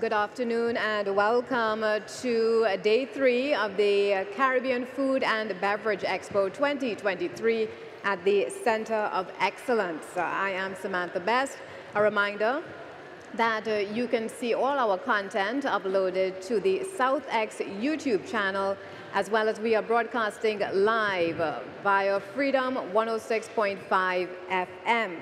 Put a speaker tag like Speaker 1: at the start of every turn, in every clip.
Speaker 1: Good afternoon and welcome to day 3 of the Caribbean Food and Beverage Expo 2023 at the Center of Excellence. I am Samantha Best. A reminder that you can see all our content uploaded to the SouthX YouTube channel, as well as we are broadcasting live via Freedom 106.5 FM.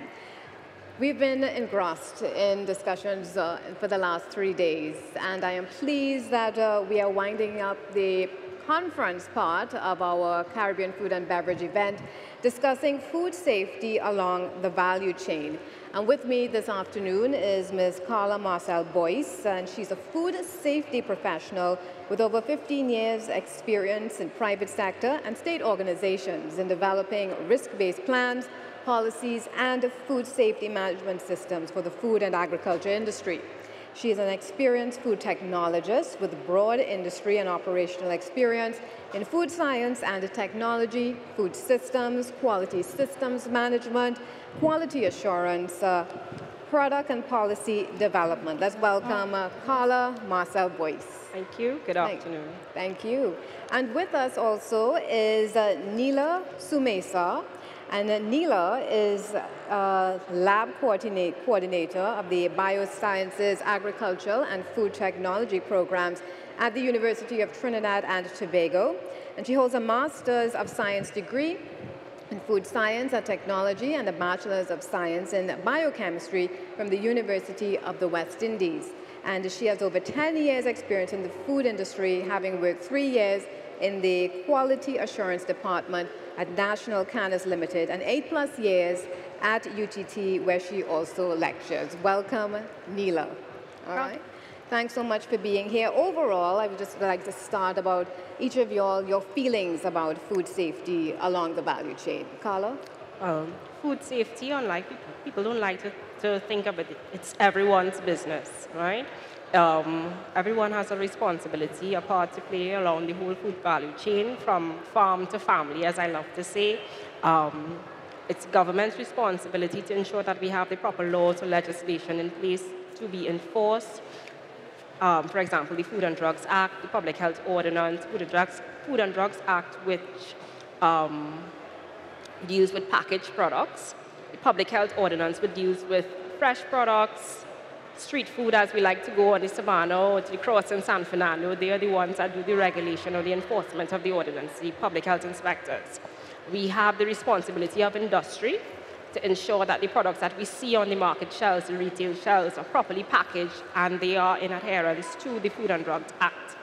Speaker 1: We've been engrossed in discussions for the last 3 days, and I am pleased that we are winding up the conference part of our Caribbean Food and Beverage event, discussing food safety along the value chain. And with me this afternoon is Ms. Carla Marcel Boyce, and she's a food safety professional with over 15 years experience in private sector and state organizations in developing risk-based plans, policies, and food safety management systems for the food and agriculture industry. She is an experienced food technologist with broad industry and operational experience in food science and technology, food systems, quality systems management, quality assurance, product and policy development. Let's welcome Carla Marcel Boyce.
Speaker 2: Thank you. Good afternoon.
Speaker 1: Thank you. And with us also is Neela Sumesa. And Neela is lab coordinator of the Biosciences, Agricultural, and Food Technology programs at the University of Trinidad and Tobago. And she holds a Master's of Science degree in Food Science and Technology and a Bachelor's of Science in Biochemistry from the University of the West Indies. And she has over 10 years experience in the food industry, having worked 3 years in the Quality Assurance Department at National Canners Limited and 8+ years at UTT, where she also lectures. Welcome, Neela. All right. Thanks so much for being here. Overall, I would just like to start about each of your feelings about food safety along the value chain. Carla?
Speaker 2: Food safety, unlike people don't like to think of it, it's everyone's business, right? Everyone has a responsibility, a part to play along the whole food value chain, from farm to family, as I love to say. It's government's responsibility to ensure that we have the proper laws or legislation in place to be enforced. For example, the Food and Drugs Act, the Public Health Ordinance, Food and Drugs Act, which deals with packaged products. The Public Health Ordinance, which deals with fresh products, street food, as we like to go on the Savannah or to the Cross in San Fernando. They are the ones that do the regulation or the enforcement of the ordinance, the public health inspectors. We have the responsibility of industry to ensure that the products that we see on the market shelves, the retail shelves, are properly packaged and they are in adherence to the Food and Drugs Act.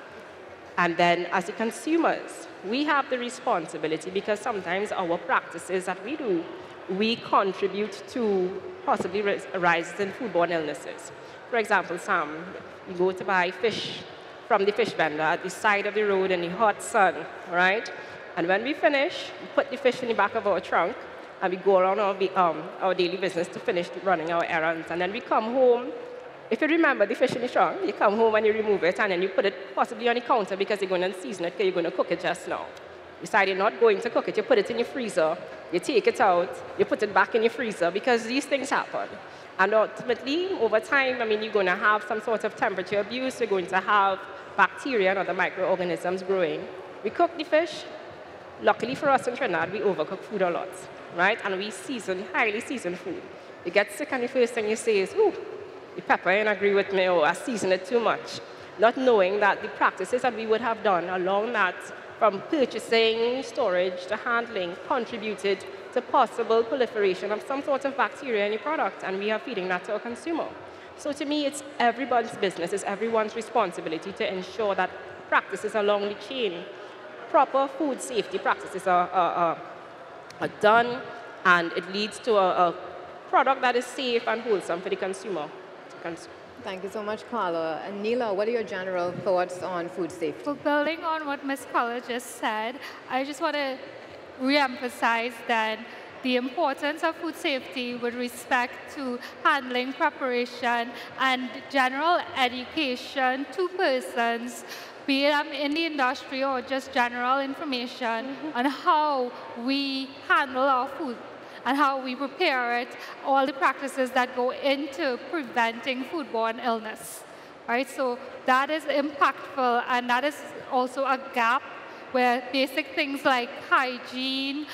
Speaker 2: And then as the consumers, we have the responsibility, because sometimes our practices that we do, we contribute to possibly rises in foodborne illnesses. For example, Sam, you go to buy fish from the fish vendor at the side of the road in the hot sun, right? And when we finish, we put the fish in the back of our trunk, and we go around our daily business to finish running our errands. And then we come home. If you remember the fish in the trunk, you come home and you remove it, and then you put it possibly on the counter because you're going to season it, because you're going to cook it just now. You decide you're not going to cook it, you put it in your freezer, you take it out, you put it back in your freezer, because these things happen. And ultimately, over time, I mean, you're going to have some sort of temperature abuse, you're going to have bacteria and other microorganisms growing. We cook the fish. Luckily for us in Trinidad, we overcook food a lot, right? And we season, highly seasoned food. You get sick and the first thing you say is, ooh, the pepper ain't agree with me, or I season it too much. Not knowing that the practices that we would have done along that, from purchasing, storage, to handling, contributed to possible proliferation of some sort of bacteria in your product, and we are feeding that to a consumer. So to me, it's everyone's business, it's everyone's responsibility to ensure that practices along the chain, proper food safety practices are done, and it leads to a product that is safe and wholesome for the consumer to consume.
Speaker 1: Thank you so much, Carla. And Neela, what are your general thoughts on food safety?
Speaker 3: Well, building on what Ms. Carla just said, I just want to re-emphasize that the importance of food safety with respect to handling, preparation, and general education to persons, be it in the industry or just general information on how we handle our food and how we prepare it, all the practices that go into preventing foodborne illness. right? So that is impactful, and that is also a gap where basic things like hygiene,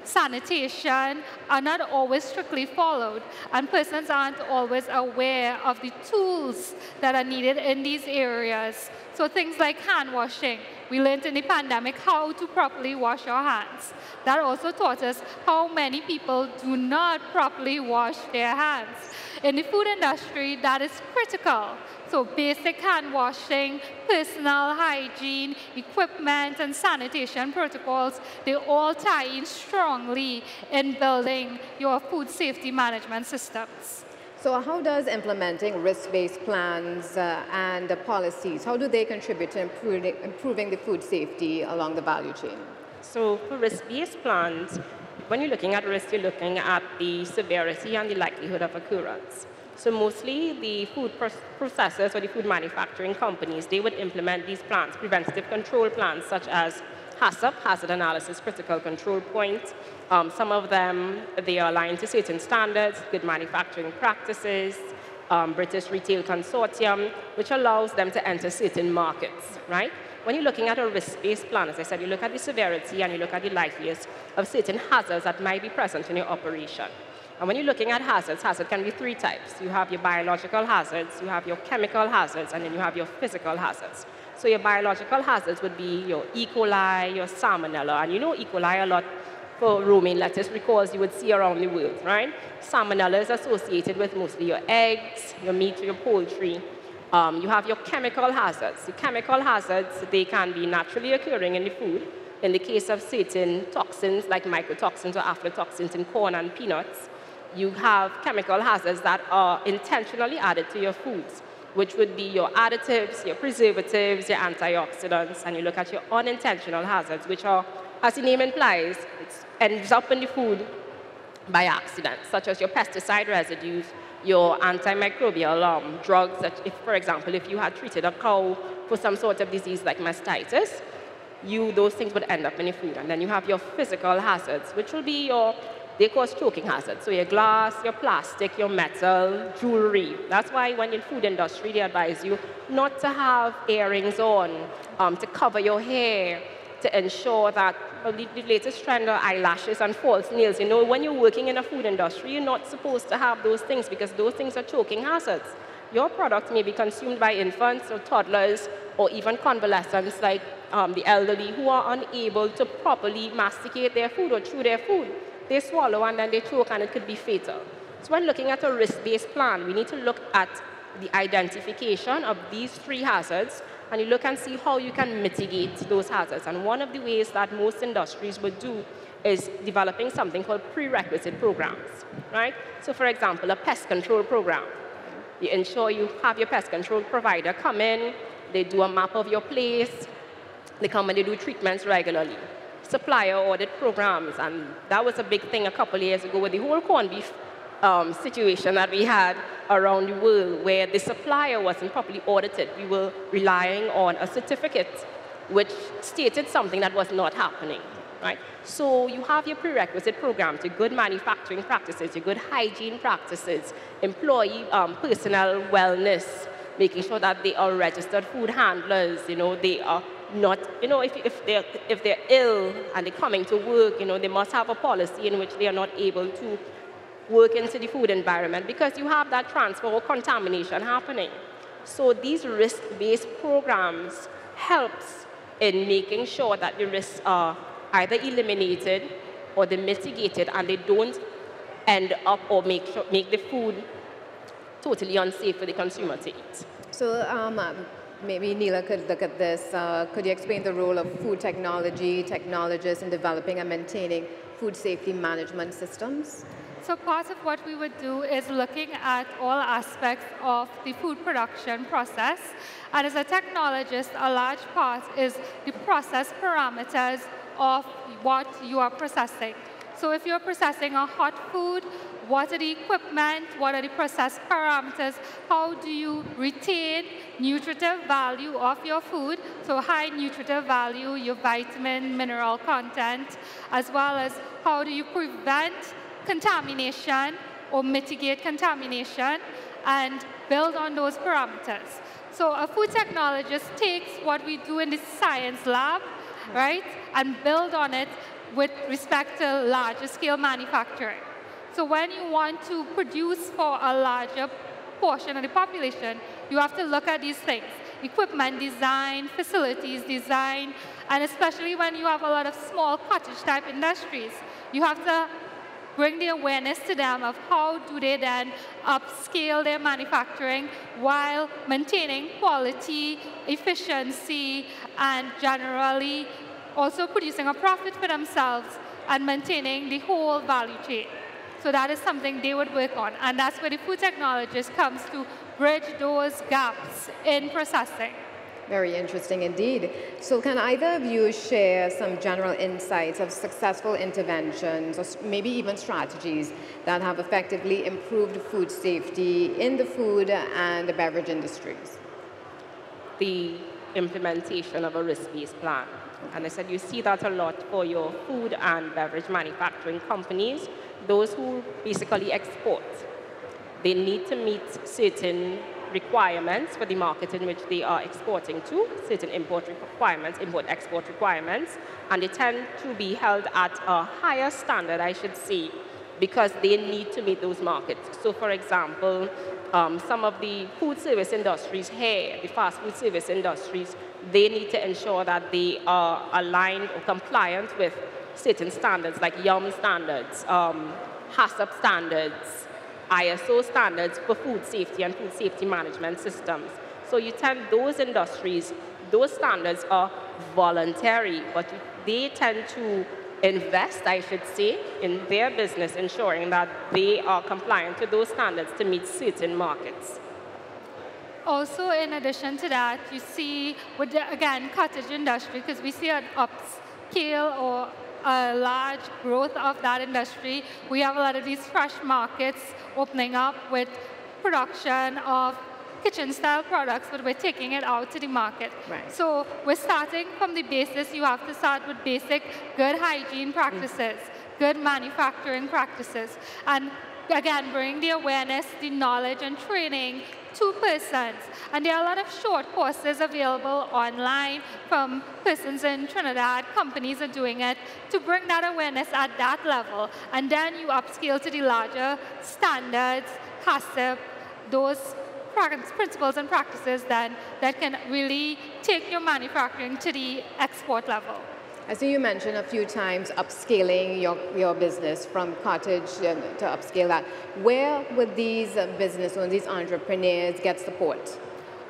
Speaker 3: sanitation are not always strictly followed, and persons aren't always aware of the tools that are needed in these areas. So things like hand washing. We learned in the pandemic how to properly wash our hands. That also taught us how many people do not properly wash their hands. In the food industry, that is critical. So basic hand washing, personal hygiene, equipment, and sanitation protocols, they all tie in strongly in building your food safety management systems.
Speaker 1: So how does implementing risk-based plans and policies, how do they contribute to improving the food safety along the value chain?
Speaker 2: So for risk-based plans, when you're looking at risk, you're looking at the severity and the likelihood of occurrence. So mostly the food processors or the food manufacturing companies, they would implement these plans, preventative control plans, such as HACCP, Hazard Analysis Critical Control Point. Some of them, they are aligned to certain standards, good manufacturing practices, British Retail Consortium, which allows them to enter certain markets, right? When you're looking at a risk-based plan, as I said, you look at the severity and you look at the likelihood of certain hazards that might be present in your operation. And when you're looking at hazards, hazards can be three types. You have your biological hazards, you have your chemical hazards, and then you have your physical hazards. So your biological hazards would be your E. coli, your salmonella, and you know E. coli a lot for romaine lettuce because you would see around the world, right? Salmonella is associated with mostly your eggs, your meat, your poultry. You have your chemical hazards. The chemical hazards, they can be naturally occurring in the food. In the case of certain toxins like mycotoxins or aflatoxins in corn and peanuts, you have chemical hazards that are intentionally added to your foods, which would be your additives, your preservatives, your antioxidants, and you look at your unintentional hazards, which are, as the name implies, it ends up in the food by accident, such as your pesticide residues, your antimicrobial drugs, that if, for example, if you had treated a cow for some sort of disease like mastitis, those things would end up in your food. And then you have your physical hazards, which will be they cause choking hazards. So your glass, your plastic, your metal, jewelry. That's why when in food industry, they advise you not to have earrings on, to cover your hair, to ensure that the latest trend are eyelashes and false nails. You know, when you're working in a food industry, you're not supposed to have those things because those things are choking hazards. Your product may be consumed by infants or toddlers or even convalescents like the elderly who are unable to properly masticate their food or chew their food. They swallow and then they choke and it could be fatal. So when looking at a risk-based plan, we need to look at the identification of these three hazards and you look and see how you can mitigate those hazards. And one of the ways that most industries would do is developing something called prerequisite programs, right? So for example, a pest control program. You ensure you have your pest control provider come in, they do a map of your place, they come and they do treatments regularly. Supplier audit programs, and that was a big thing a couple of years ago with the whole corned beef situation that we had around the world where the supplier wasn't properly audited. We were relying on a certificate which stated something that was not happening, right? So you have your prerequisite programs, your good manufacturing practices, your good hygiene practices, employee personnel wellness, making sure that they are registered food handlers, you know, they are not, you know, if they're ill and they're coming to work, you know, they must have a policy in which they are not able to work into the food environment because you have that transfer or contamination happening. So these risk-based programs helps in making sure that the risks are either eliminated or they're mitigated and they don't end up or make the food totally unsafe for the consumer to eat.
Speaker 1: So maybe Neela could look at this. Could you explain the role of food technologists in developing and maintaining food safety management systems?
Speaker 3: So part of what we would do is looking at all aspects of the food production process. And as a technologist, a large part is the process parameters of what you are processing. So if you're processing a hot food, what are the equipment, what are the process parameters, how do you retain nutritive value of your food, so high nutritive value, your vitamin, mineral content, as well as how do you prevent contamination or mitigate contamination and build on those parameters. So a food technologist takes what we do in the science lab, right, and build on it with respect to larger scale manufacturing. So when you want to produce for a larger portion of the population, you have to look at these things: equipment design, facilities design, and especially when you have a lot of small cottage type industries, you have to bring the awareness to them of how do they then upscale their manufacturing while maintaining quality, efficiency, and generally also producing a profit for themselves and maintaining the whole value chain. So that is something they would work on, and that's where the food technologist comes to bridge those gaps in processing.
Speaker 1: Very interesting indeed. So can either of you share some general insights of successful interventions or maybe even strategies that have effectively improved food safety in the food and the beverage industries?
Speaker 2: The implementation of a risk-based plan. And I said you see that a lot for your food and beverage manufacturing companies, those who basically export. They need to meet certain requirements for the market in which they are exporting to, certain import requirements, import-export requirements, and they tend to be held at a higher standard, I should say, because they need to meet those markets. So for example, some of the food service industries here, the fast food service industries, they need to ensure that they are aligned or compliant with certain standards like YUM standards, HACCP standards, ISO standards for food safety and food safety management systems. So you tend those industries, those standards are voluntary, but they tend to invest, I should say, in their business, ensuring that they are compliant to those standards to meet certain markets.
Speaker 3: Also, in addition to that, you see, with the, again, cottage industry, because we see an upscale or a large growth of that industry. We have a lot of these fresh markets opening up with production of kitchen-style products, but we're taking it out to the market.
Speaker 1: Right.
Speaker 3: So we're starting from the basis. You have to start with basic good hygiene practices, good manufacturing practices, and again, bring the awareness, the knowledge, and training to persons. And there are a lot of short courses available online from persons in Trinidad. Companies are doing it to bring that awareness at that level. And then you upscale to the larger standards, HACCP, those principles and practices then that can really take your manufacturing to the export level.
Speaker 1: I see you mentioned a few times upscaling your business from cottage to upscale that. Where would these business owners, these entrepreneurs get support?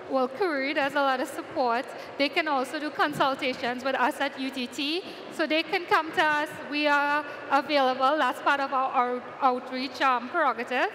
Speaker 3: Well, Career does a lot of support. They can also do consultations with us at UTT. So they can come to us. We are available. That's part of our outreach prerogative.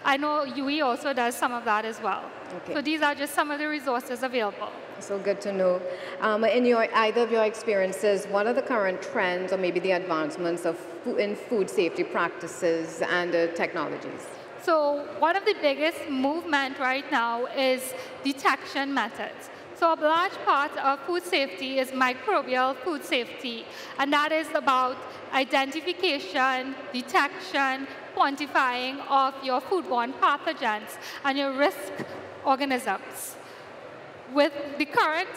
Speaker 3: I know UE also does some of that as well.
Speaker 1: Okay.
Speaker 3: So these are just some of the resources available.
Speaker 1: So good to know. In either of your experiences, what are the current trends or maybe the advancements in food safety practices and technologies?
Speaker 3: So one of the biggest movement right now is detection methods. So a large part of food safety is microbial food safety, and that is about identification, detection, quantifying of your foodborne pathogens and your risk organisms. With the current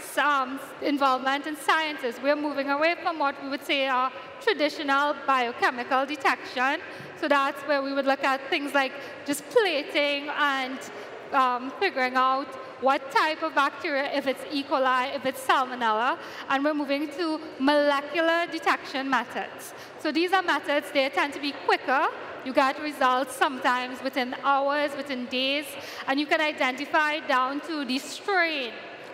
Speaker 3: involvement in sciences, we're moving away from what we would say are traditional biochemical detection. So that's where we would look at things like just plating and figuring out what type of bacteria, if it's E. coli, if it's salmonella, and we're moving to molecular detection methods. So these are methods, they tend to be quicker. You get results sometimes within hours, within days, and you can identify down to the strain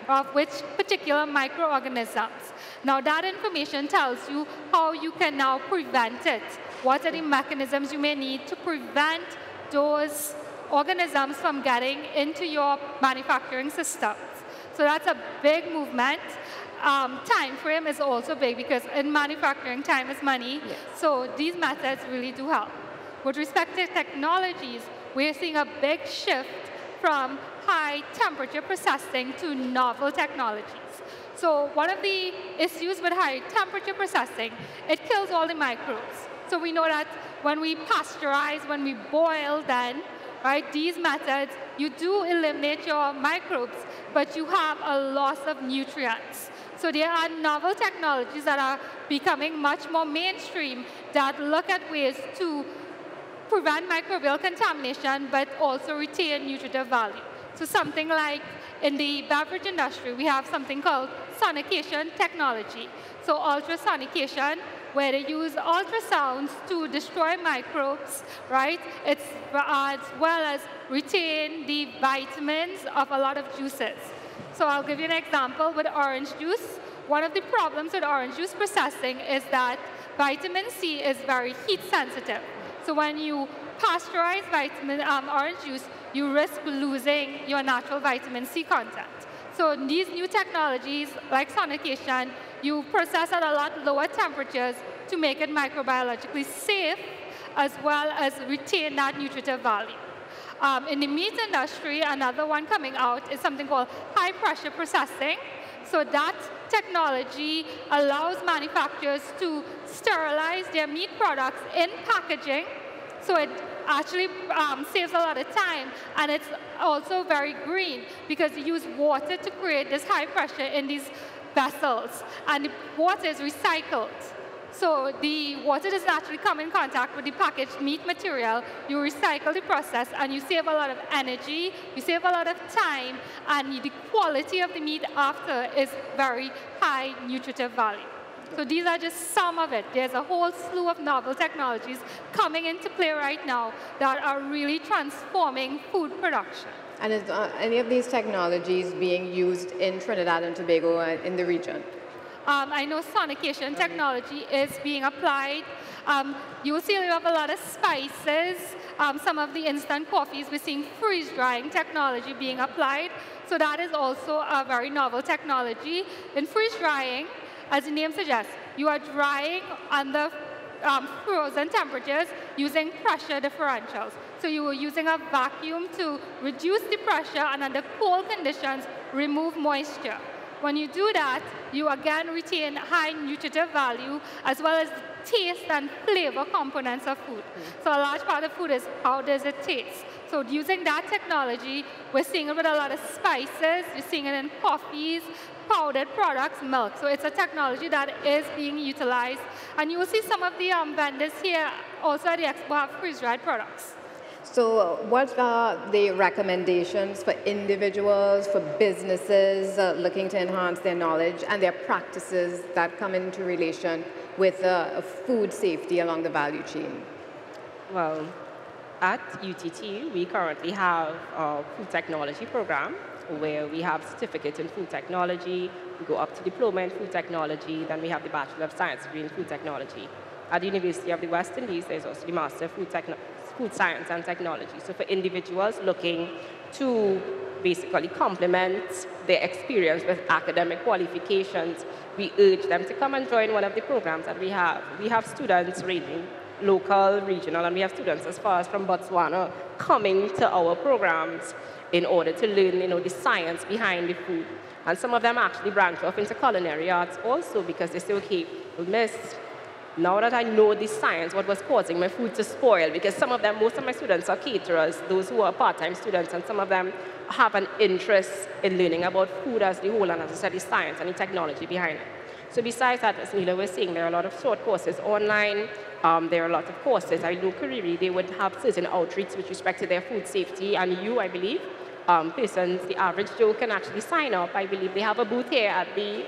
Speaker 3: of which particular microorganisms. Now that information tells you how you can now prevent it. What are the mechanisms you may need to prevent those organisms from getting into your manufacturing systems? So that's a big movement. Time frame is also big because in manufacturing, time is money.
Speaker 1: Yes.
Speaker 3: So these methods really do help. With respect to technologies, we're seeing a big shift from high temperature processing to novel technologies. So one of the issues with high temperature processing, it kills all the microbes. So we know that when we pasteurize, when we boil, then, right, these methods, you do eliminate your microbes, but you have a loss of nutrients. So there are novel technologies that are becoming much more mainstream that look at ways to prevent microbial contamination, but also retain nutritive value. So something like in the beverage industry, we have something called sonication technology. So ultrasonication, where they use ultrasounds to destroy microbes, right? It's as well as retain the vitamins of a lot of juices. So I'll give you an example with orange juice. One of the problems with orange juice processing is that vitamin C is very heat sensitive. So when you pasteurize orange juice, you risk losing your natural vitamin C content. So these new technologies, like sonication, you process at a lot lower temperatures to make it microbiologically safe, as well as retain that nutritive value. In the meat industry, another one coming out is something called high pressure processing. So that technology allows manufacturers to sterilize their meat products in packaging. So it actually saves a lot of time, and it's also very green because you use water to create this high pressure in these vessels, and the water is recycled. So the water doesn't actually come in contact with the packaged meat material. You recycle the process, and you save a lot of energy, you save a lot of time, and the quality of the meat after is very high nutritive value. So these are just some of it. There's a whole slew of novel technologies coming into play right now that are really transforming food production.
Speaker 1: And is any of these technologies being used in Trinidad and Tobago in the region?
Speaker 3: I know sonication technology is being applied. You'll see we have a lot of spices. Some of the instant coffees, we're seeing freeze-drying technology being applied. So that is also a very novel technology. In freeze-drying, as the name suggests, you are drying under frozen temperatures using pressure differentials. So you are using a vacuum to reduce the pressure, and under cold conditions, remove moisture. When you do that, you again retain high nutritive value as well as the taste and flavor components of food. So a large part of food is how does it taste. So using that technology, we're seeing it with a lot of spices, we're seeing it in coffees, powdered products, milk. So it's a technology that is being utilized. And you will see some of the vendors here also at the Expo have freeze-dried products.
Speaker 1: So what are the recommendations for individuals, for businesses looking to enhance their knowledge and their practices that come into relation with food safety along the value chain?
Speaker 2: Well, at UTT, we currently have a food technology program where we have certificate in food technology, we go up to diploma in food technology, then we have the Bachelor of Science degree in food technology. At the University of the West Indies, there's also the Master of Food Science and Technology. So for individuals looking to basically complement their experience with academic qualifications, we urge them to come and join one of the programs that we have. We have students ranging local, regional, and we have students as far as from Botswana coming to our programs in order to learn, the science behind the food. And some of them actually branch off into culinary arts also because they say, okay, well, Miss, now that I know the science, what was causing my food to spoil, because most of my students are caterers, those who are part-time students, and some of them have an interest in learning about food as the whole, and as I said, the science and the technology behind it. So besides that, as Neela was saying, there are a lot of short courses online. There are a lot of courses. I know Kariri, they would have certain outreach with respect to their food safety, and you, I believe, persons, the average Joe can actually sign up. I believe they have a booth here at the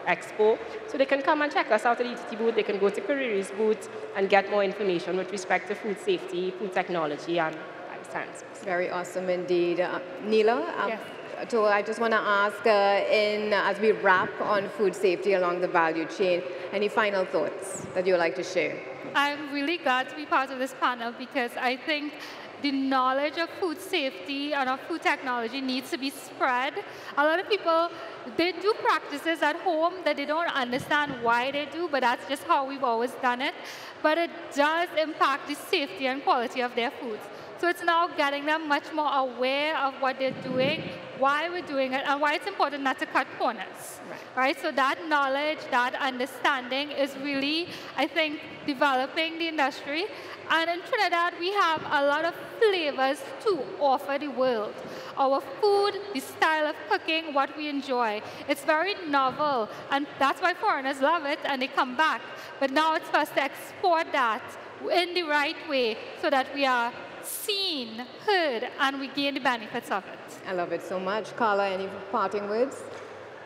Speaker 2: Expo, so they can come and check us out at the ETT booth. They can go to Kariri's booth and get more information with respect to food safety, food technology, and life sciences.
Speaker 1: Very awesome indeed. Neela?
Speaker 3: Yes.
Speaker 1: So I just want to ask, as we wrap on food safety along the value chain, any final thoughts that you would like to share?
Speaker 3: I'm really glad to be part of this panel because I think the knowledge of food safety and of food technology needs to be spread. A lot of people, they do practices at home that they don't understand why they do, but that's just how we've always done it. But it does impact the safety and quality of their foods. So it's now getting them much more aware of what they're doing, why we're doing it, and why it's important not to cut corners. Right? So that knowledge, that understanding is really, I think, developing the industry. And in Trinidad, we have a lot of flavors to offer the world. Our food, the style of cooking, what we enjoy, it's very novel. And that's why foreigners love it and they come back. But now it's for us to export that in the right way so that we are seen, heard, and we gain the benefits of it.
Speaker 1: I love it so much. Carla, any parting words?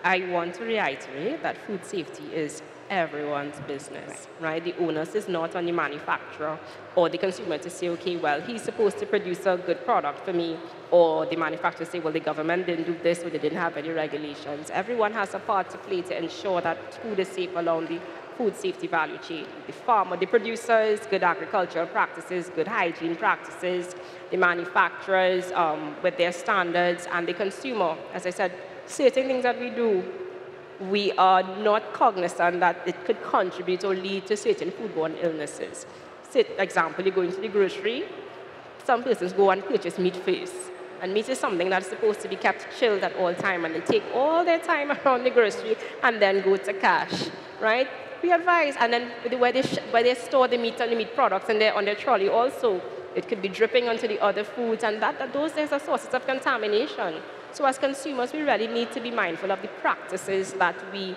Speaker 2: I want to reiterate that food safety is everyone's business, right? The onus is not on the manufacturer or the consumer to say, okay, well, he's supposed to produce a good product for me, or the manufacturer say, well, the government didn't do this or they didn't have any regulations. Everyone has a part to play to ensure that food is safe along the food safety value chain. The farmer, the producers, good agricultural practices, good hygiene practices, the manufacturers with their standards, and the consumer. As I said, certain things that we do, we are not cognizant that it could contribute or lead to certain foodborne illnesses. Say, for example, you go into the grocery, some persons go and purchase meat first. And meat is something that's supposed to be kept chilled at all time, and they take all their time around the grocery and then go to cash, right? We advise, and then where they store the meat and the meat products and on their trolley also, it could be dripping onto the other foods, and those are sources of contamination. So as consumers, we really need to be mindful of the practices that we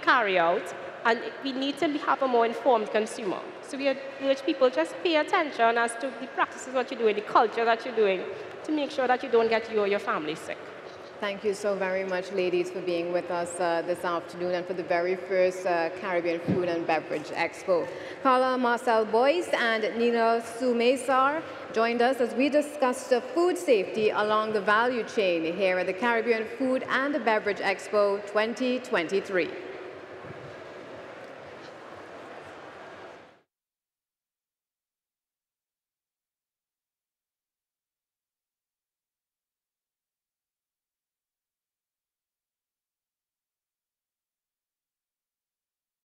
Speaker 2: carry out, and we need to have a more informed consumer. So we urge people just pay attention as to the practices that you're doing, the culture that you're doing, to make sure that you don't get you or your family sick.
Speaker 1: Thank you so very much, ladies, for being with us this afternoon and for the very first Caribbean Food and Beverage Expo. Carla Marcel Boyce and Nina Sumaysar joined us as we discussed food safety along the value chain here at the Caribbean Food and Beverage Expo 2023.